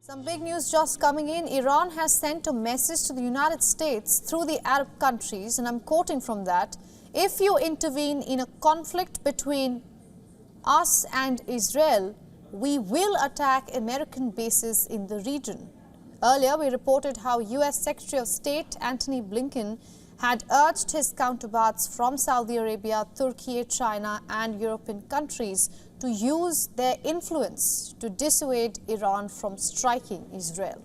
Some big news just coming in. Iran has sent a message to the United States through the Arab countries, and I'm quoting from that: if you intervene in a conflict between us and Israel, we will attack American bases in the region. Earlier, we reported how U.S. Secretary of State Antony Blinken had urged his counterparts from Saudi Arabia, Turkey, China and European countries to use their influence to dissuade Iran from striking Israel.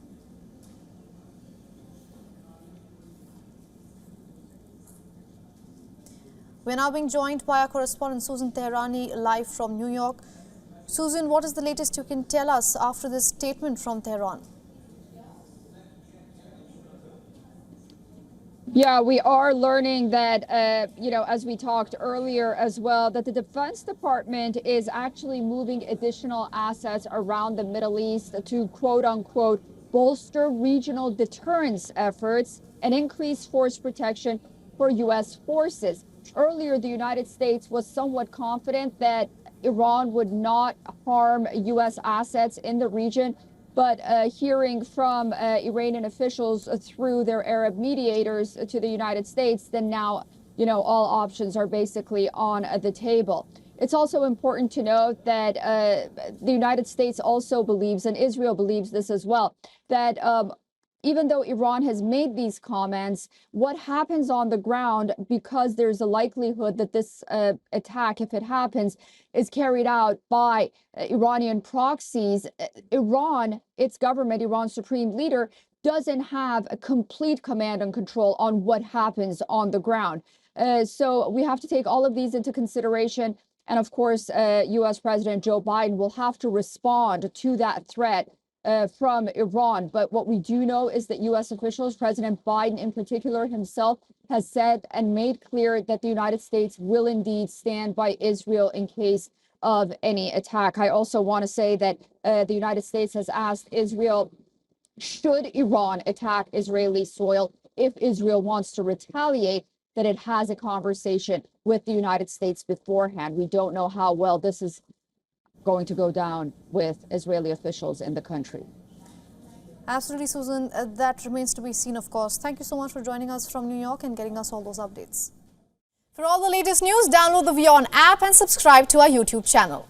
We're now being joined by our correspondent Susan Tehrani live from New York. Susan, what is the latest you can tell us after this statement from Tehran? Yeah, we are learning that, as we talked earlier as well, that the Defense Department is actually moving additional assets around the Middle East to, quote unquote, bolster regional deterrence efforts and increase force protection for U.S. forces. Earlier, the United States was somewhat confident that Iran would not harm U.S. assets in the region. But hearing from Iranian officials through their Arab mediators to the United States, then now, all options are basically on the table. It's also important to note that the United States also believes, and Israel believes this as well, that even though Iran has made these comments, what happens on the ground, because there's a likelihood that this attack, if it happens, is carried out by Iranian proxies, Iran, its government, Iran's supreme leader, doesn't have a complete command and control on what happens on the ground. So we have to take all of these into consideration. And of course, U.S. President Joe Biden will have to respond to that threat from Iran. But what we do know is that U.S. officials, President Biden in particular himself, has said and made clear that the United States will indeed stand by Israel in case of any attack. I also want to say that the United States has asked Israel, should Iran attack Israeli soil, if Israel wants to retaliate, that it has a conversation with the United States beforehand. We don't know how well this is going to go down with Israeli officials in the country. Absolutely, Susan. That remains to be seen, of course. Thank you so much for joining us from New York and getting us all those updates. For all the latest news, download the WION app and subscribe to our YouTube channel.